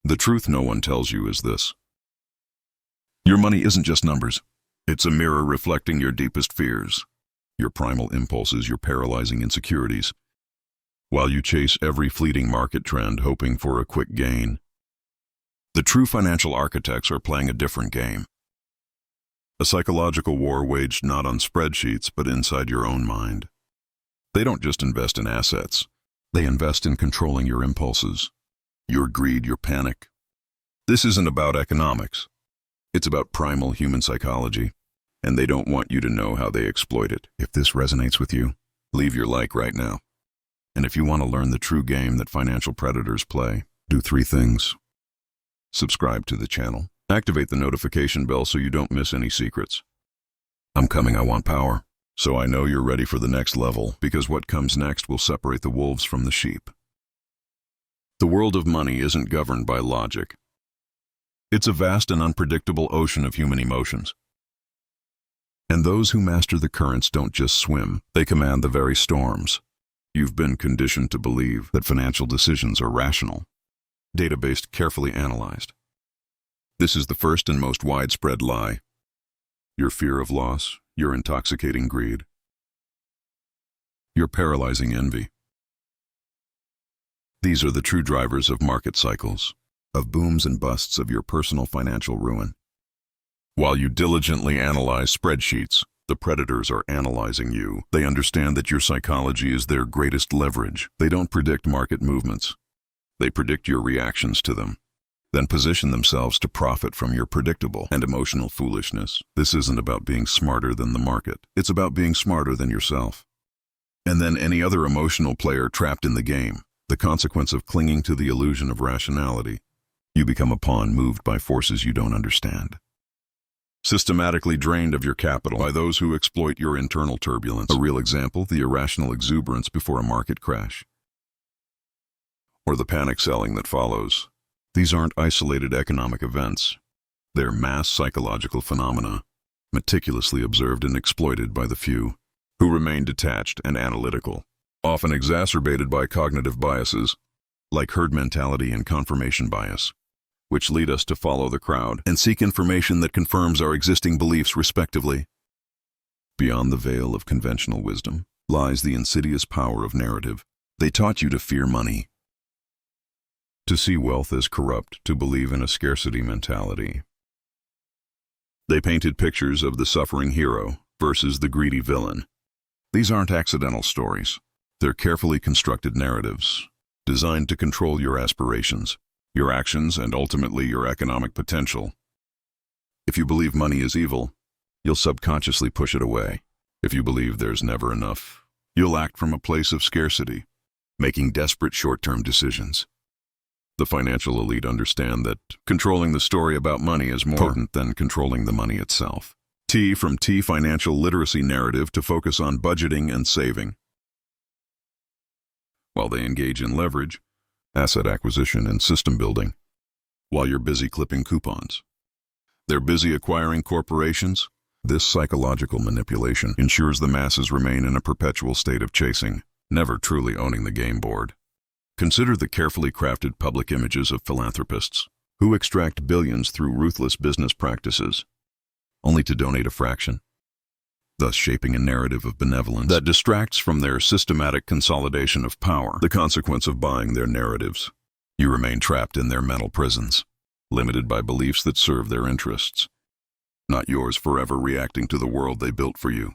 The truth no one tells you is this. Your money isn't just numbers. It's a mirror reflecting your deepest fears, your primal impulses, your paralyzing insecurities. While you chase every fleeting market trend hoping for a quick gain, the true financial architects are playing a different game. A psychological war waged not on spreadsheets but inside your own mind. They don't just invest in assets. They invest in controlling your impulses, your greed, your panic. This isn't about economics. It's about primal human psychology, and they don't want you to know how they exploit it. If this resonates with you, leave your like right now. And if you want to learn the true game that financial predators play, do 3 things. Subscribe to the channel. Activate the notification bell so you don't miss any secrets. I'm coming, I want power. So I know you're ready for the next level, because what comes next will separate the wolves from the sheep. The world of money isn't governed by logic. It's a vast and unpredictable ocean of human emotions. And those who master the currents don't just swim, they command the very storms. You've been conditioned to believe that financial decisions are rational, data-based, carefully analyzed. This is the first and most widespread lie. Your fear of loss, your intoxicating greed, your paralyzing envy. These are the true drivers of market cycles, of booms and busts of your personal financial ruin. While you diligently analyze spreadsheets, the predators are analyzing you. They understand that your psychology is their greatest leverage. They don't predict market movements. They predict your reactions to them, then position themselves to profit from your predictable and emotional foolishness. This isn't about being smarter than the market. It's about being smarter than yourself. And then any other emotional player trapped in the game. The consequence of clinging to the illusion of rationality. You become a pawn moved by forces you don't understand. Systematically drained of your capital by those who exploit your internal turbulence. A real example, the irrational exuberance before a market crash, or the panic selling that follows. These aren't isolated economic events. They're mass psychological phenomena, meticulously observed and exploited by the few, who remain detached and analytical, often exacerbated by cognitive biases, like herd mentality and confirmation bias, which lead us to follow the crowd and seek information that confirms our existing beliefs respectively. Beyond the veil of conventional wisdom lies the insidious power of narrative. They taught you to fear money, to see wealth as corrupt, to believe in a scarcity mentality. They painted pictures of the suffering hero versus the greedy villain. These aren't accidental stories. They're carefully constructed narratives, designed to control your aspirations, your actions, and ultimately your economic potential. If you believe money is evil, you'll subconsciously push it away. If you believe there's never enough, you'll act from a place of scarcity, making desperate short-term decisions. The financial elite understand that controlling the story about money is more potent than controlling the money itself. T from T financial literacy narrative to focus on budgeting and saving. While they engage in leverage, asset acquisition, and system building, while you're busy clipping coupons, they're busy acquiring corporations. This psychological manipulation ensures the masses remain in a perpetual state of chasing, never truly owning the game board. Consider the carefully crafted public images of philanthropists who extract billions through ruthless business practices, only to donate a fraction, thus shaping a narrative of benevolence that distracts from their systematic consolidation of power. The consequence of buying their narratives, you remain trapped in their mental prisons, limited by beliefs that serve their interests, not yours, forever reacting to the world they built for you.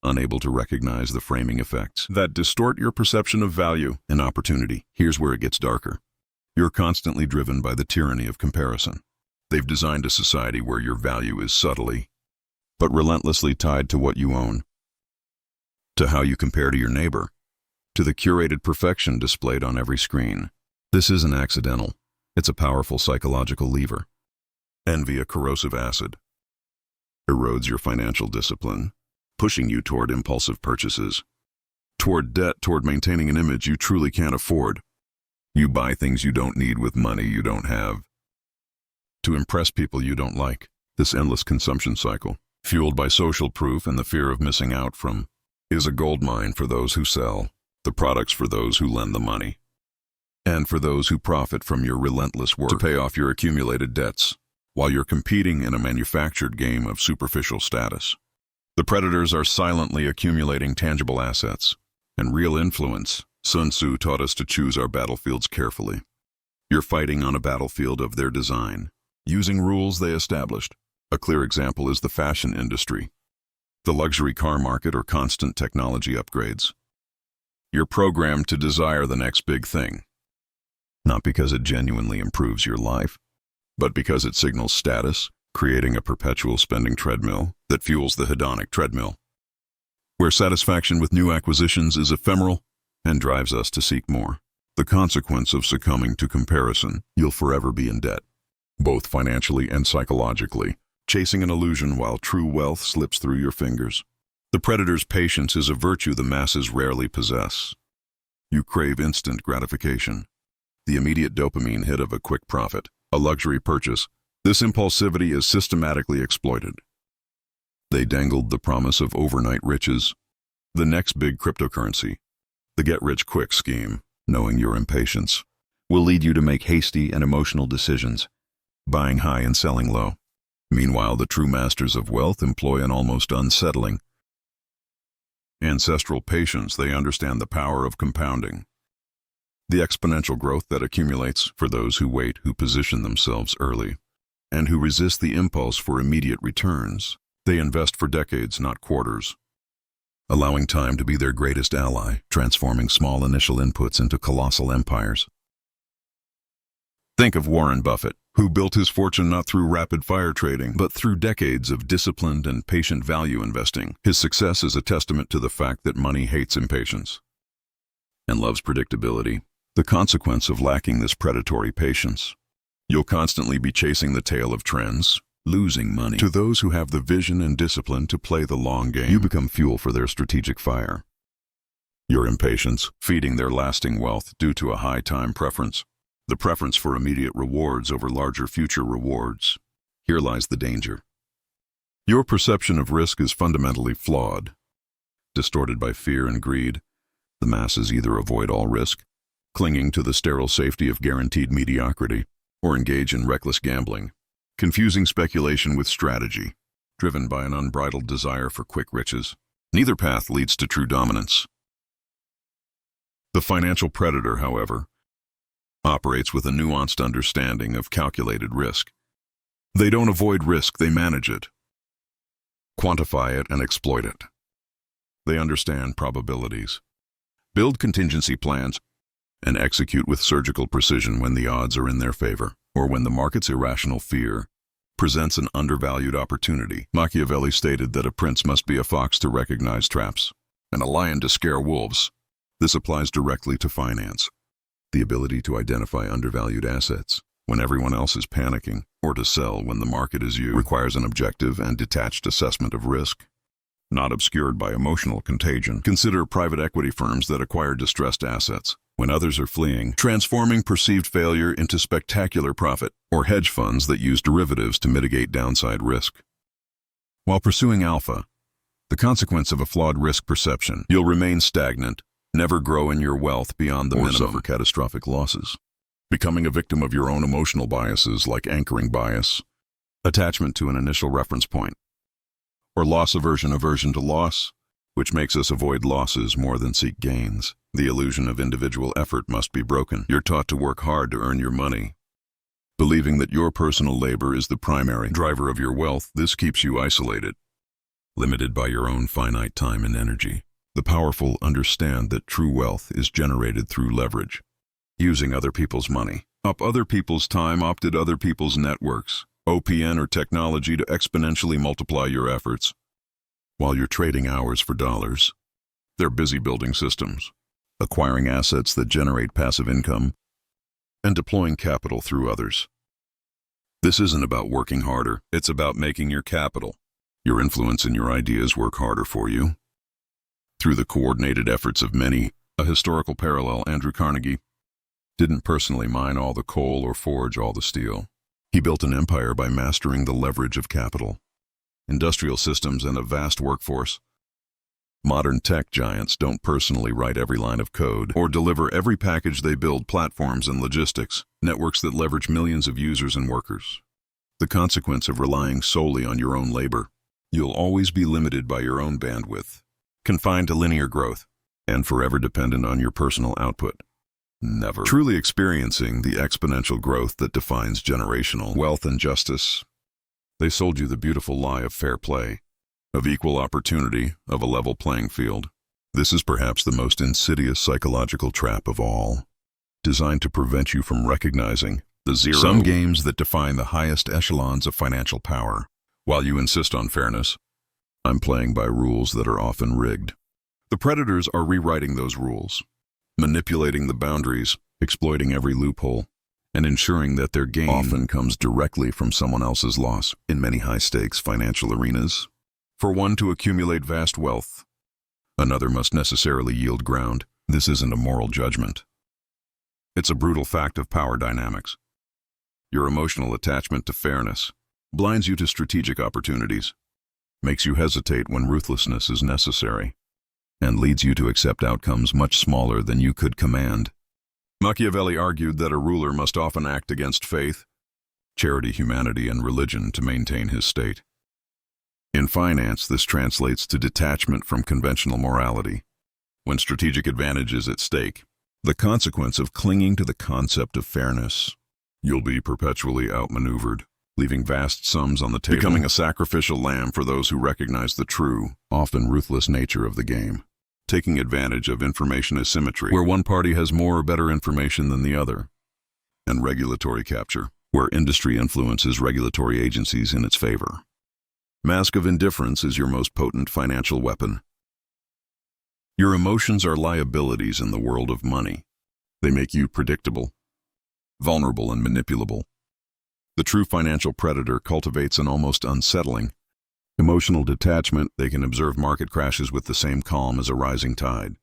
Unable to recognize the framing effects that distort your perception of value and opportunity. Here's where it gets darker. You're constantly driven by the tyranny of comparison. They've designed a society where your value is subtly, but relentlessly tied to what you own, to how you compare to your neighbor, to the curated perfection displayed on every screen. This isn't accidental. It's a powerful psychological lever. Envy, a corrosive acid, erodes your financial discipline, pushing you toward impulsive purchases, toward debt, toward maintaining an image you truly can't afford. You buy things you don't need with money you don't have, to impress people you don't like. This endless consumption cycle, fueled by social proof and the fear of missing out from, is a goldmine for those who sell, the products for those who lend the money. and for those who profit from your relentless work to pay off your accumulated debts, while you're competing in a manufactured game of superficial status. The predators are silently accumulating tangible assets and real influence. Sun Tzu taught us to choose our battlefields carefully. You're fighting on a battlefield of their design, using rules they established. A clear example is the fashion industry, the luxury car market, or constant technology upgrades. You're programmed to desire the next big thing, not because it genuinely improves your life, but because it signals status, creating a perpetual spending treadmill that fuels the hedonic treadmill, where satisfaction with new acquisitions is ephemeral and drives us to seek more. The consequence of succumbing to comparison: you'll forever be in debt, both financially and psychologically, chasing an illusion while true wealth slips through your fingers. The predator's patience is a virtue the masses rarely possess. You crave instant gratification, the immediate dopamine hit of a quick profit, a luxury purchase. This impulsivity is systematically exploited. They dangled the promise of overnight riches, the next big cryptocurrency, the get-rich-quick scheme, knowing your impatience will lead you to make hasty and emotional decisions, buying high and selling low. Meanwhile, the true masters of wealth employ an almost unsettling ancestral patience. They understand the power of compounding, the exponential growth that accumulates for those who wait, who position themselves early, and who resist the impulse for immediate returns. They invest for decades, not quarters, allowing time to be their greatest ally, transforming small initial inputs into colossal empires. Think of Warren Buffett, who built his fortune not through rapid-fire trading, but through decades of disciplined and patient value investing. His success is a testament to the fact that money hates impatience and loves predictability. The consequence of lacking this predatory patience: you'll constantly be chasing the tail of trends, losing money. To those who have the vision and discipline to play the long game, you become fuel for their strategic fire. Your impatience, feeding their lasting wealth due to a high time preference, the preference for immediate rewards over larger future rewards. Here lies the danger. Your perception of risk is fundamentally flawed. Distorted by fear and greed, the masses either avoid all risk, clinging to the sterile safety of guaranteed mediocrity, or engage in reckless gambling, confusing speculation with strategy, driven by an unbridled desire for quick riches. Neither path leads to true dominance. The financial predator, however, operates with a nuanced understanding of calculated risk. They don't avoid risk, they manage it, quantify it, and exploit it. They understand probabilities, build contingency plans, and execute with surgical precision when the odds are in their favor, or when the market's irrational fear presents an undervalued opportunity. Machiavelli stated that a prince must be a fox to recognize traps, and a lion to scare wolves. This applies directly to finance. The ability to identify undervalued assets when everyone else is panicking, or to sell when the market is you, requires an objective and detached assessment of risk, not obscured by emotional contagion. Consider private equity firms that acquire distressed assets when others are fleeing, transforming perceived failure into spectacular profit, or hedge funds that use derivatives to mitigate downside risk. While pursuing alpha, the consequence of a flawed risk perception: you'll remain stagnant, never grow in your wealth beyond the minimum, or suffer catastrophic losses. Becoming a victim of your own emotional biases, like anchoring bias, attachment to an initial reference point, or loss aversion to loss, which makes us avoid losses more than seek gains. The illusion of individual effort must be broken. You're taught to work hard to earn your money, believing that your personal labor is the primary driver of your wealth. This keeps you isolated, limited by your own finite time and energy. The powerful understand that true wealth is generated through leverage, using other people's money, other people's time, other people's networks, OPN or technology to exponentially multiply your efforts. While you're trading hours for dollars, they're busy building systems, acquiring assets that generate passive income, and deploying capital through others. This isn't about working harder, it's about making your capital, your influence and your ideas work harder for you. Through the coordinated efforts of many, a historical parallel: Andrew Carnegie didn't personally mine all the coal or forge all the steel. He built an empire by mastering the leverage of capital, industrial systems, and a vast workforce. Modern tech giants don't personally write every line of code or deliver every package. They build platforms and logistics, networks that leverage millions of users and workers. The consequence of relying solely on your own labor: you'll always be limited by your own bandwidth, confined to linear growth, and forever dependent on your personal output. Never truly experiencing the exponential growth that defines generational wealth and justice. They sold you the beautiful lie of fair play, of equal opportunity, of a level playing field. This is perhaps the most insidious psychological trap of all, designed to prevent you from recognizing the zero-sum games that define the highest echelons of financial power. While you insist on fairness, I'm playing by rules that are often rigged. The predators are rewriting those rules, manipulating the boundaries, exploiting every loophole, and ensuring that their gain often comes directly from someone else's loss. In many high-stakes financial arenas, for one to accumulate vast wealth, another must necessarily yield ground. This isn't a moral judgment. It's a brutal fact of power dynamics. Your emotional attachment to fairness blinds you to strategic opportunities, makes you hesitate when ruthlessness is necessary, and leads you to accept outcomes much smaller than you could command. Machiavelli argued that a ruler must often act against faith, charity, humanity, and religion to maintain his state. In finance, this translates to detachment from conventional morality. When strategic advantage is at stake, the consequence of clinging to the concept of fairness, you'll be perpetually outmaneuvered, leaving vast sums on the table, becoming a sacrificial lamb for those who recognize the true, often ruthless nature of the game. Taking advantage of information asymmetry, where one party has more or better information than the other, and regulatory capture, where industry influences regulatory agencies in its favor. Mask of indifference is your most potent financial weapon. Your emotions are liabilities in the world of money. They make you predictable, vulnerable, and manipulable. The true financial predator cultivates an almost unsettling emotional detachment. They can observe market crashes with the same calm as a rising tide,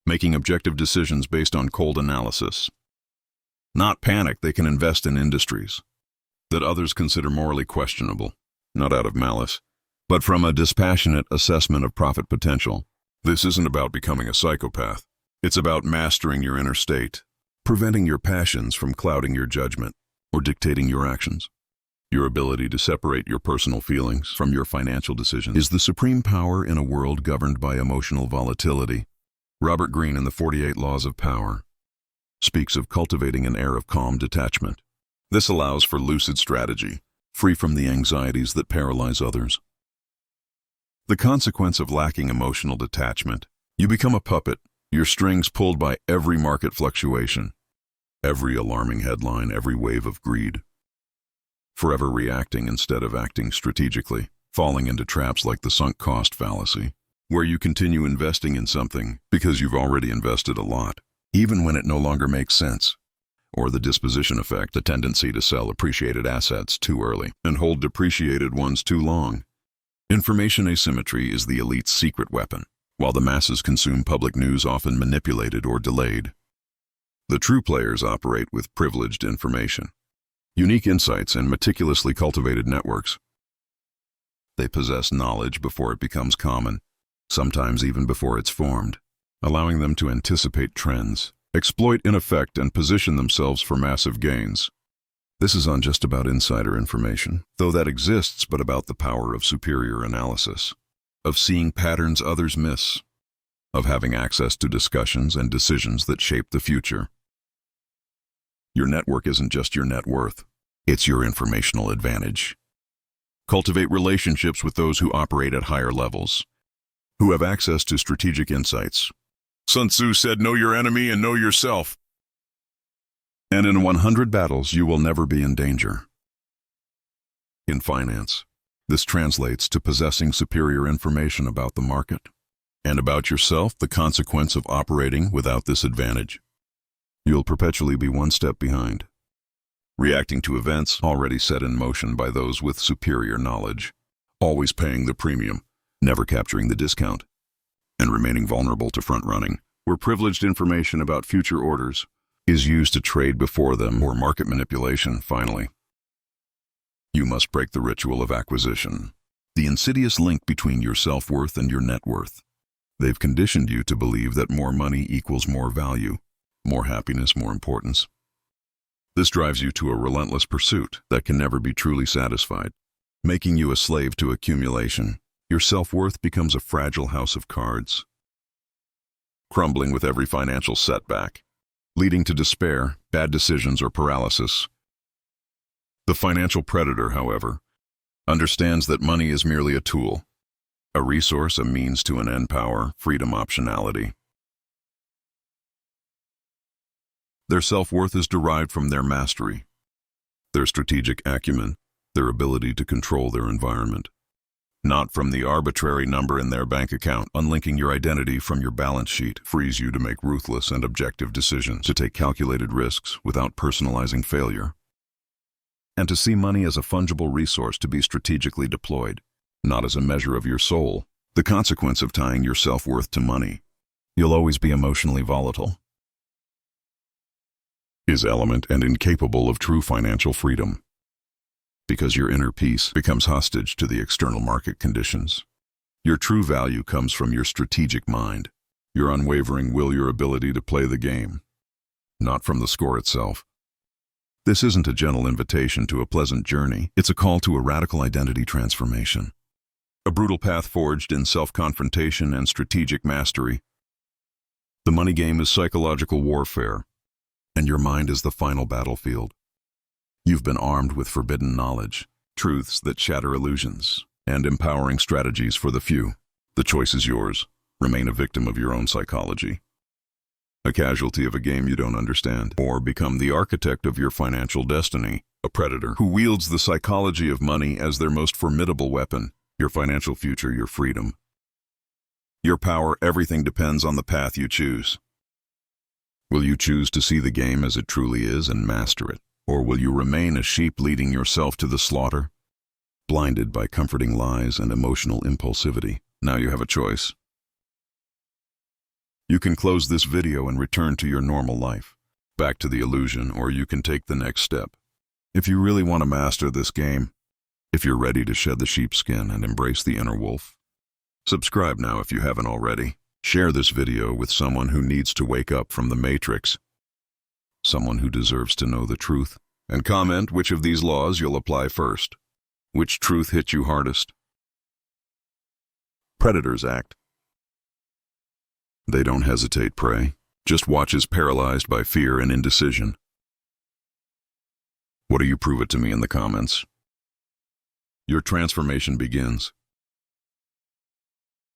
making objective decisions based on cold analysis. Not panic, they can invest in industries that others consider morally questionable, not out of malice, but from a dispassionate assessment of profit potential. This isn't about becoming a psychopath. It's about mastering your inner state, preventing your passions from clouding your judgment or dictating your actions. Your ability to separate your personal feelings from your financial decisions is the supreme power in a world governed by emotional volatility. Robert Greene in the 48 Laws of Power speaks of cultivating an air of calm detachment. This allows for lucid strategy, free from the anxieties that paralyze others. The consequence of lacking emotional detachment: you become a puppet, your strings pulled by every market fluctuation, every alarming headline, every wave of greed. Forever reacting instead of acting strategically, falling into traps like the sunk cost fallacy, where you continue investing in something because you've already invested a lot, even when it no longer makes sense. Or the disposition effect, the tendency to sell appreciated assets too early and hold depreciated ones too long. Information asymmetry is the elite's secret weapon, while the masses consume public news often manipulated or delayed. The true players operate with privileged information, unique insights, and meticulously cultivated networks. They possess knowledge before it becomes common, sometimes even before it's formed, allowing them to anticipate trends, exploit ineffect, and position themselves for massive gains. This isn't just about insider information, though that exists, but about the power of superior analysis, of seeing patterns others miss, of having access to discussions and decisions that shape the future. Your network isn't just your net worth, it's your informational advantage. Cultivate relationships with those who operate at higher levels, who have access to strategic insights. Sun Tzu said, "Know your enemy and know yourself." And in 100 battles, you will never be in danger. In finance, this translates to possessing superior information about the market and about yourself. The consequence of operating without this advantage: you'll perpetually be one step behind, reacting to events already set in motion by those with superior knowledge, always paying the premium, never capturing the discount, and remaining vulnerable to front-running, where privileged information about future orders is used to trade before them, or market manipulation. Finally, you must break the ritual of acquisition, the insidious link between your self-worth and your net worth. They've conditioned you to believe that more money equals more value, more happiness, more importance. This drives you to a relentless pursuit that can never be truly satisfied, making you a slave to accumulation. Your self-worth becomes a fragile house of cards, crumbling with every financial setback, leading to despair, bad decisions, or paralysis. The financial predator, however, understands that money is merely a tool, a resource, a means to an end: power, freedom, optionality. Their self-worth is derived from their mastery, their strategic acumen, their ability to control their environment, not from the arbitrary number in their bank account. Unlinking your identity from your balance sheet frees you to make ruthless and objective decisions, to take calculated risks without personalizing failure, and to see money as a fungible resource to be strategically deployed, not as a measure of your soul. The consequence of tying your self-worth to money, you'll always be emotionally volatile, is element and incapable of true financial freedom, because your inner peace becomes hostage to the external market conditions. Your true value comes from your strategic mind, your unwavering will, your ability to play the game, not from the score itself. This isn't a gentle invitation to a pleasant journey. It's a call to a radical identity transformation, a brutal path forged in self-confrontation and strategic mastery. The money game is psychological warfare, and your mind is the final battlefield. You've been armed with forbidden knowledge, truths that shatter illusions, and empowering strategies for the few. The choice is yours. Remain a victim of your own psychology, a casualty of a game you don't understand, or become the architect of your financial destiny, a predator who wields the psychology of money as their most formidable weapon. Your financial future, your freedom, your power, everything depends on the path you choose. Will you choose to see the game as it truly is and master it? Or will you remain a sheep leading yourself to the slaughter, blinded by comforting lies and emotional impulsivity? Now you have a choice. You can close this video and return to your normal life, back to the illusion, or you can take the next step. If you really want to master this game, if you're ready to shed the sheepskin and embrace the inner wolf, subscribe now if you haven't already. Share this video with someone who needs to wake up from the matrix, someone who deserves to know the truth, and comment which of these laws you'll apply first. Which truth hit you hardest? Predators act. They don't hesitate prey, just watches paralyzed by fear and indecision. What do you? Prove it to me in the comments. Your transformation begins.